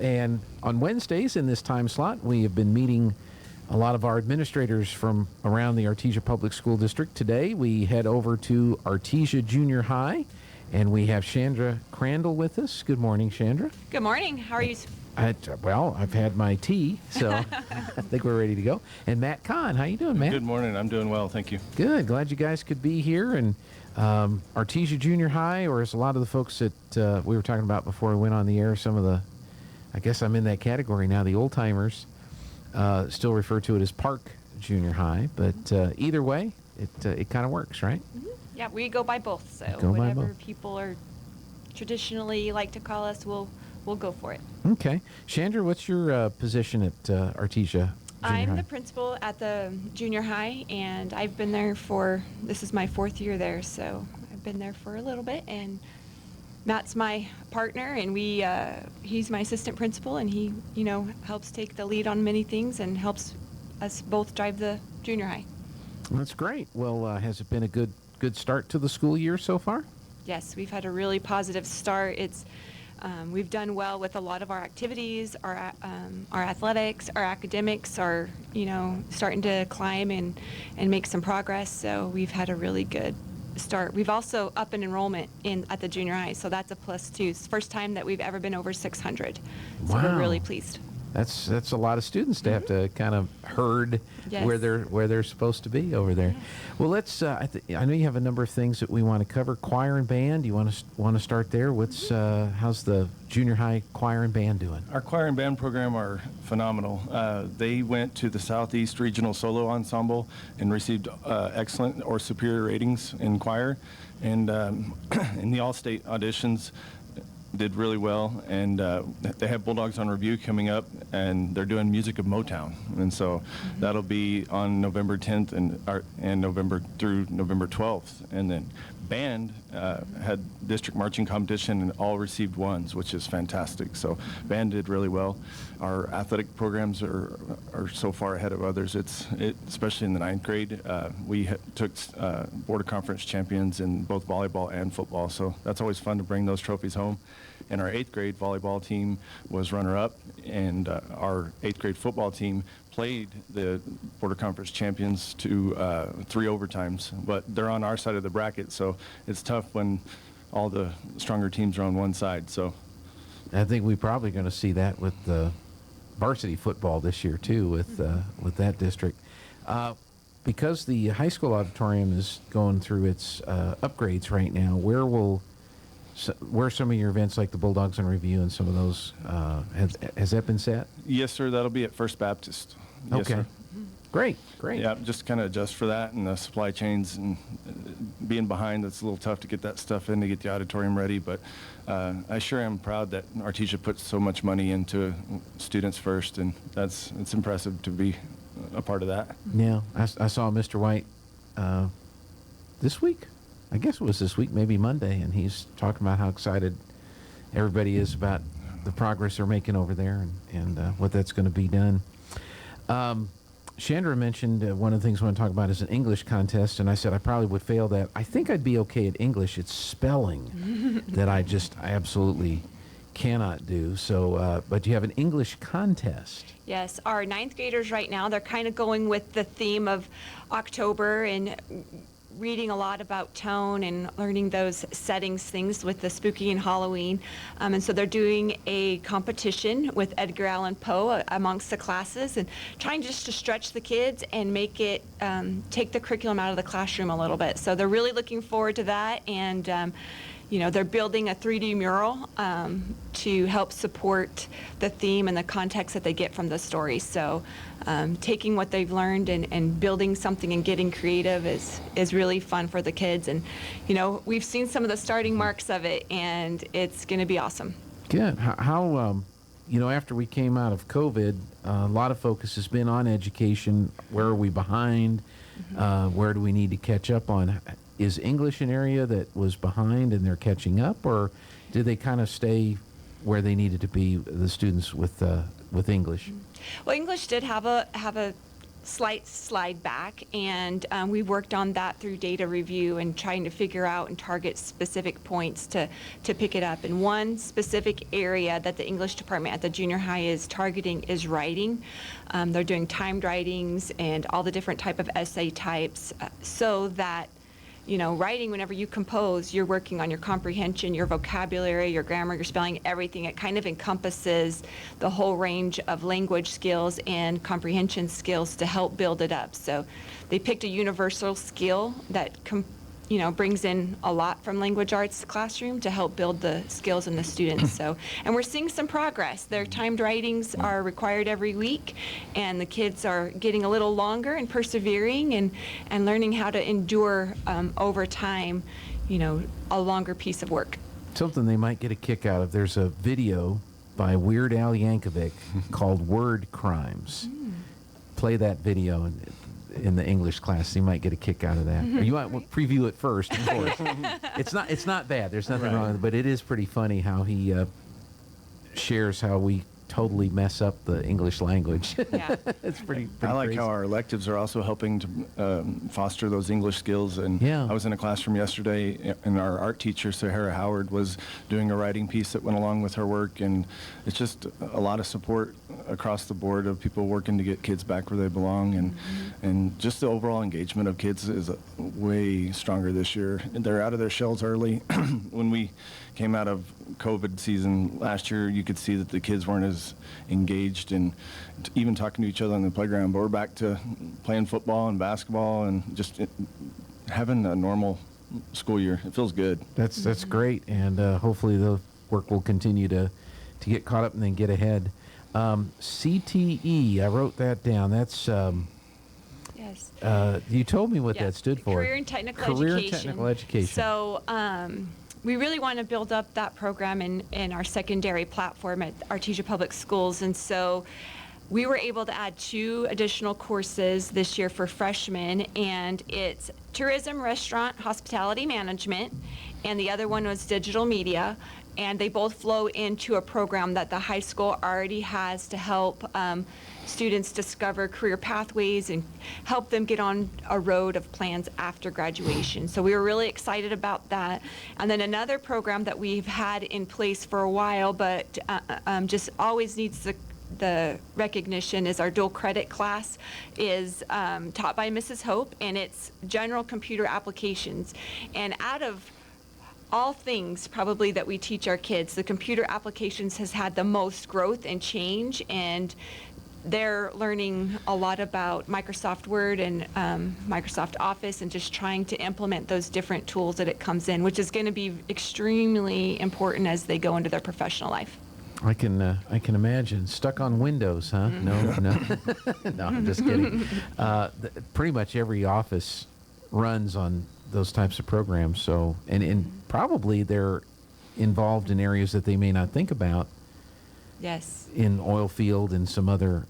And on Wednesdays in this time slot, we have been meeting a lot of our administrators from around the Artesia Public School District. Today, we head over to Artesia Junior High, and we have Chanda Crandall with us. Good morning, Chanda. Good morning. How are you? Well, I've had my tea, so I think we're ready to go. And Matt Conn, how you doing, Matt? Good morning. I'm doing well, thank you. Good. Glad you guys could be here. And Artesia Junior High, or as a lot of the folks that we were talking about before we went on the air, some of the, I guess I'm in that category now, the old-timers still refer to it as Park Junior High. But either way, it kind of works, right? Mm-hmm. Yeah, we go by both. So Go by whatever both. people are traditionally like to call us, we'll go for it. Okay. Chandra, what's your position at Artesia Junior I'm High? the principal at the junior high, and I've been there this is my 4th year there, so I've been there for a little bit. And Matt's my partner, and he's my assistant principal, and he, helps take the lead on many things and helps us both drive the junior high. That's great. Well, has it been a good start to the school year so far? Yes, we've had a really positive start. We've done well with a lot of our activities, our athletics, our academics are, starting to climb and make some progress. So we've had a really good start. We've also up an enrollment at the junior high, so that's a plus too. It's the first time that we've ever been over 600. So Wow. we're really pleased. That's a lot of students to have to kind of herd Yes. where they're supposed to be over there. Well, let's. I know you have a number of things that we want to cover. Choir and band. You want to start there? How's the junior high choir and band doing? Our choir and band program are phenomenal. They went to the Southeast Regional Solo Ensemble and received excellent or superior ratings in choir, and in the all-state auditions, did really well, and they have Bulldogs on Review coming up, and they're doing Music of Motown, and so that'll be on November 10th and November through November 12th. And then band had district marching competition and all received ones, which is fantastic. So band did really well. Our athletic programs are so far ahead of others. Especially in the 9th grade, we took Board of Conference champions in both volleyball and football, so that's always fun to bring those trophies home. And our 8th grade volleyball team was runner-up, and our 8th grade football team played the Board of Conference champions to 3 overtimes, but they're on our side of the bracket, so it's tough when all the stronger teams are on one side. So I think we're probably going to see that with the varsity football this year too, with that district. Because the high school auditorium is going through its upgrades right now, where are some of your events like the Bulldogs on Review and some of those, has that been set? yes, sir, that'll be at First Baptist. Yes, Okay. sir. Great. Yeah, just kind of adjust for that and the supply chains and being behind. It's a little tough to get that stuff in to get the auditorium ready, but I sure am proud that Artesia puts so much money into students first, and it's impressive to be a part of that. Yeah, I saw Mr. White this week. I guess it was this week, maybe Monday, and he's talking about how excited everybody is about the progress they're making over there and what that's going to be done. Chandra mentioned one of the things I want to talk about is an English contest, and I said I probably would fail that. I think I'd be okay at English. It's spelling that I absolutely cannot do. So, but you have an English contest. Yes, our 9th graders right now, they're kind of going with the theme of October and reading a lot about tone and learning those things with the spooky and Halloween. And so they're doing a competition with Edgar Allan Poe amongst the classes and trying just to stretch the kids and make it, take the curriculum out of the classroom a little bit. So they're really looking forward to that. And they're building a 3D mural to help support the theme and the context that they get from the story. So taking what they've learned and building something and getting creative is really fun for the kids. And, we've seen some of the starting marks of it, and it's going to be awesome. Good. How after we came out of COVID, a lot of focus has been on education. Where are we behind? Where do we need to catch up on? Is English an area that was behind and they're catching up, or did they kind of stay where they needed to be, the students with English? Well, English did have a slight slide back, and we worked on that through data review and trying to figure out and target specific points to pick it up. And one specific area that the English department at the junior high is targeting is writing. They're doing timed writings and all the different type of essay types, so that writing, whenever you compose, you're working on your comprehension, your vocabulary, your grammar, your spelling, everything. It kind of encompasses the whole range of language skills and comprehension skills to help build it up. So they picked a universal skill that brings in a lot from language arts classroom to help build the skills in the students. And we're seeing some progress. Their timed writings are required every week, and the kids are getting a little longer and persevering and learning how to endure over time, a longer piece of work. Something they might get a kick out of. There's a video by Weird Al Yankovic called Word Crimes. Play that video in the English class. You might get a kick out of that. Or you might preview it first, of course. It's not bad. There's nothing wrong with it, but it is pretty funny how he shares how we totally mess up the English language. Yeah. It's pretty I like crazy. how our electives are also helping to foster those English skills. And Yeah. I was in a classroom yesterday, and our art teacher, Sahara Howard, was doing a writing piece that went along with her work. And it's just a lot of support across the board of people working to get kids back where they belong. And just the overall engagement of kids is way stronger this year. They're out of their shells early. When we came out of COVID season last year, you could see that the kids weren't as engaged and even talking to each other on the playground. But we're back to playing football and basketball and just having a normal school year. It feels good. That's great, and hopefully the work will continue to get caught up and then get ahead. CTE, I wrote that down. That's Yes. you told me what Yeah. that stood for. Career and Technical Career Education. and Technical Education. So we really want to build up that program in our secondary platform at Artesia Public Schools. And so we were able to add 2 additional courses this year for freshmen, and it's tourism, restaurant, hospitality management, and the other one was digital media. And they both flow into a program that the high school already has to help students discover career pathways and help them get on a road of plans after graduation. So we were really excited about that. And then another program that we've had in place for a while, but just always needs the recognition, is our dual credit class is taught by Mrs. Hope, and it's general computer applications. And out of all things probably that we teach our kids, the computer applications has had the most growth and change, and they're learning a lot about Microsoft Word and Microsoft Office and just trying to implement those different tools that it comes in, which is going to be extremely important as they go into their professional life. I can imagine. Stuck on Windows, huh? No, no, I'm just kidding. Pretty much every office runs on those types of programs. So, and probably they're involved in areas that they may not think about. Yes. In oil field and some other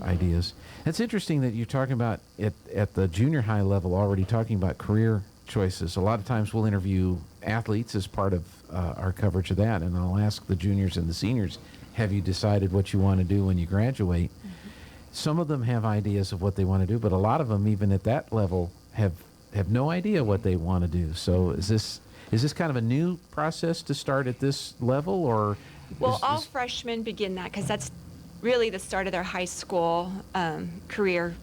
ideas. It's interesting that you're talking about at the junior high level already talking about career choices. A lot of times we'll interview athletes as part of our coverage of that, and I'll ask the juniors and the seniors, have you decided what you want to do when you graduate? Some of them have ideas of what they want to do, but a lot of them, even at that level, have no idea what they want to do. So is this kind of a new process to start at this level, or? Well, all freshmen begin that because that's really the start of their high school career.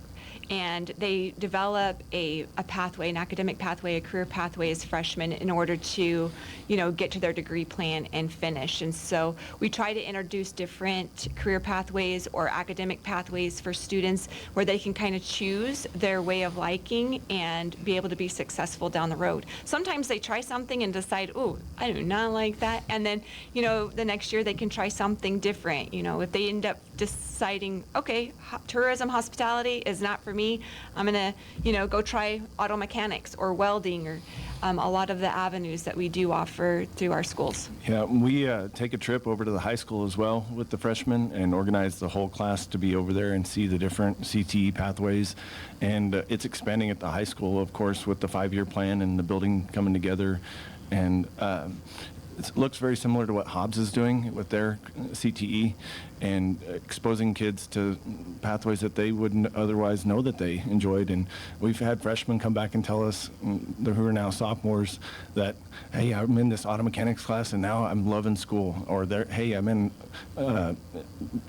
And they develop a pathway, an academic pathway, a career pathway as freshmen in order to, get to their degree plan and finish. And so we try to introduce different career pathways or academic pathways for students where they can kind of choose their way of liking and be able to be successful down the road. Sometimes they try something and decide, oh, I do not like that. And then, the next year they can try something different. If they end up deciding, okay, tourism, hospitality is not for me, I'm going to, go try auto mechanics or welding or a lot of the avenues that we do offer through our schools. Yeah, we take a trip over to the high school as well with the freshmen and organize the whole class to be over there and see the different CTE pathways. And it's expanding at the high school, of course, with the 5-year plan and the building coming together. And it looks very similar to what Hobbs is doing with their CTE. and exposing kids to pathways that they wouldn't otherwise know that they enjoyed. And we've had freshmen come back and tell us, who are now sophomores, that, hey, I'm in this auto mechanics class and now I'm loving school. Or hey, I'm in the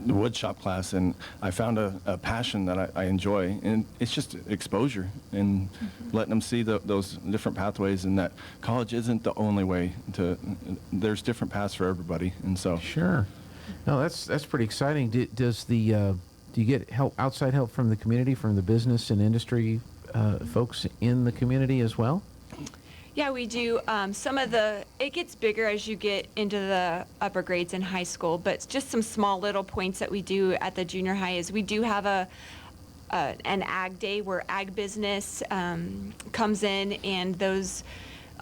wood shop class and I found a passion that I enjoy. And it's just exposure and letting them see those different pathways, and that college isn't the only way there's different paths for everybody. And so Sure. No, that's pretty exciting. Do you get outside help from the community, from the business and industry folks in the community as well? Yeah, we do. It gets bigger as you get into the upper grades in high school, but just some small little points that we do at the junior high is we do have an ag day where ag business comes in, and those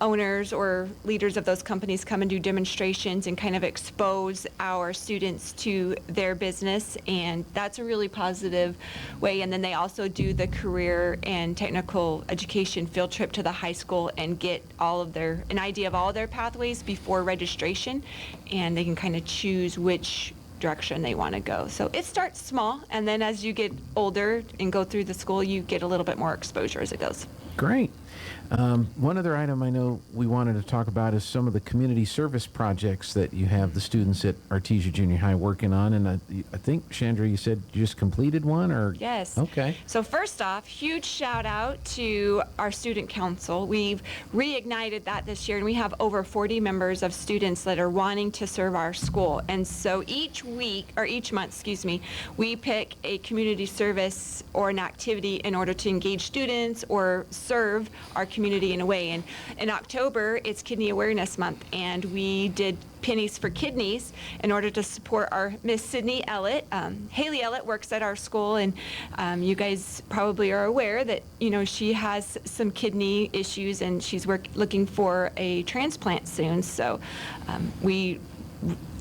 owners or leaders of those companies come and do demonstrations and kind of expose our students to their business, and that's a really positive way. And then they also do the career and technical education field trip to the high school and get an idea of all their pathways before registration, and they can kind of choose which direction they want to go. So it starts small, and then as you get older and go through the school, you get a little bit more exposure as it goes. Great. One other item I know we wanted to talk about is some of the community service projects that you have the students at Artesia Junior High working on. And I think, Chandra, you said you just completed one? Or Yes. Okay. So first off, huge shout out to our student council. We've reignited that this year, and we have over 40 members of students that are wanting to serve our school. And so each month, we pick a community service or an activity in order to engage students or serve our community in a way. And in October, it's Kidney Awareness Month, and we did Pennies for Kidneys in order to support our Miss Sydney Ellett. Haley Ellett works at our school, and you guys probably are aware that, she has some kidney issues, and she's looking for a transplant soon. So we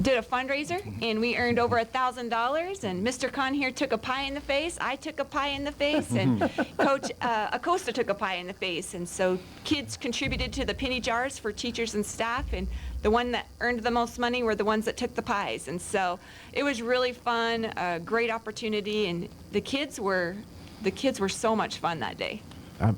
did a fundraiser, and we earned over $1,000, and Mr. Conn here took a pie in the face, I took a pie in the face, and Coach Acosta took a pie in the face. And so kids contributed to the penny jars for teachers and staff, and the one that earned the most money were the ones that took the pies. And so it was really fun, a great opportunity, and the kids were so much fun that day.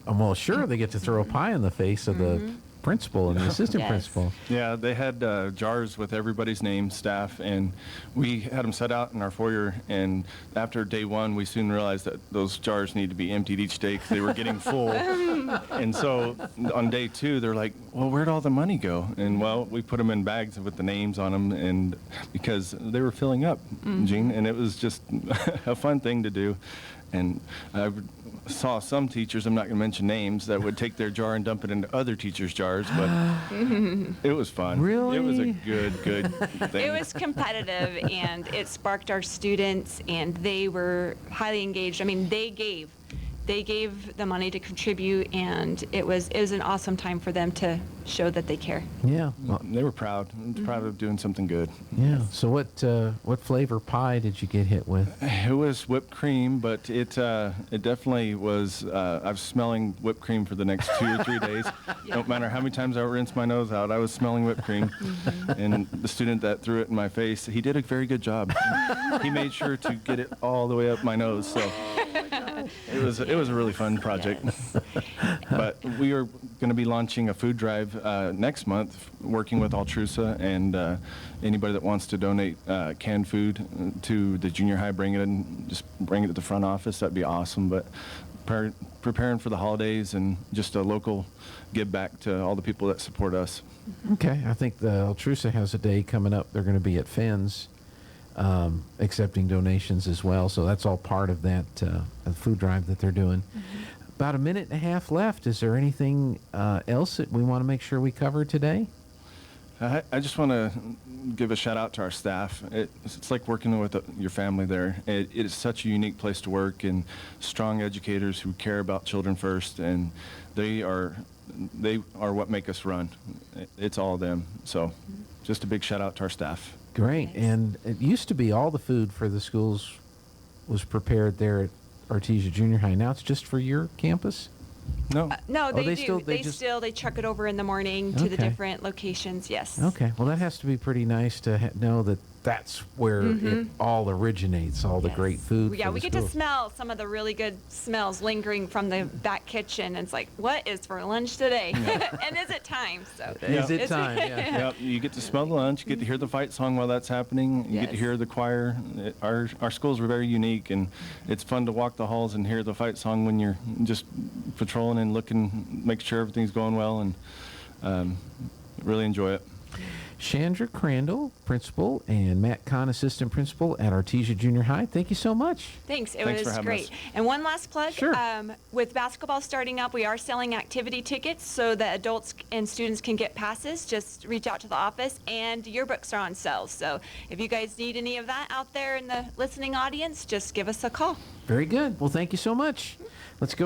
Well, sure, they get to throw a pie in the face of the principal and the assistant Yes. principal. yeah, they had jars with everybody's name, staff, and we had them set out in our foyer. And after day one, we soon realized that those jars need to be emptied each day because they were getting full. And so on day two, they're like, well, where'd all the money go? And well, we put them in bags with the names on them, and because they were filling up, Gene, and it was just a fun thing to do. And I saw some teachers, I'm not going to mention names, that would take their jar and dump it into other teachers' jars, but it was fun. Really? It was a good thing. It was competitive, and it sparked our students, and they were highly engaged. I mean, they gave the money to contribute, and it was an awesome time for them to show that they care. Yeah. Well, They were proud of doing something good. yeah. So what flavor pie did you get hit with? It was whipped cream, but it definitely was. I was smelling whipped cream for the next 2 or 3 days. No matter how many times I rinsed my nose out, I was smelling whipped cream. And the student that threw it in my face, he did a very good job. He made sure to get it all the way up my nose. So it was a really fun project. But we are going to be launching a food drive next month, working with Artesia, and anybody that wants to donate canned food to the junior high, bring it to the front office. That'd be awesome. But preparing for the holidays and just a local give back to all the people that support us. Okay. I think the Artesia has a day coming up. They're going to be at Finn's accepting donations as well. So that's all part of that food drive that they're doing. About a minute and a half left. Is there anything else that we want to make sure we cover today? I just want to give a shout out to our staff. It's like working with your family there. It is such a unique place to work, and strong educators who care about children first, and they are what make us run. It's all them. So just a big shout out to our staff. Great. Nice. And it used to be all the food for the schools was prepared there at Artesia Junior High. Now it's just for your campus? No. No, they they do. still- They truck it over in the morning to the Okay. different locations. Yes. Okay. Well, that has to be pretty nice to know that that's where it all originates, all the Yes. great food. Yeah, for we the get to schools. smell some of the really good smells lingering from the back kitchen. And it's like, what is for lunch today? And is it time? So Is it It's- time? Yeah. Yep, you get to smell the lunch, you get to hear the fight song while that's happening, you get to Yes. hear the choir. Our schools are very unique, and it's fun to walk the halls and hear the fight song when you're just patrolling and looking, make sure everything's going well, and really enjoy it. Chandra Crandall, principal, and Matt Conn, assistant principal at Artesia Junior High. Thank you so much. Thanks. It Thanks for was having great. us. And one last plug. Sure. With basketball starting up, we are selling activity tickets so that adults and students can get passes. Just reach out to the office, and yearbooks are on sale. So if you guys need any of that out there in the listening audience, just give us a call. Very good. Well, thank you so much. Let's go.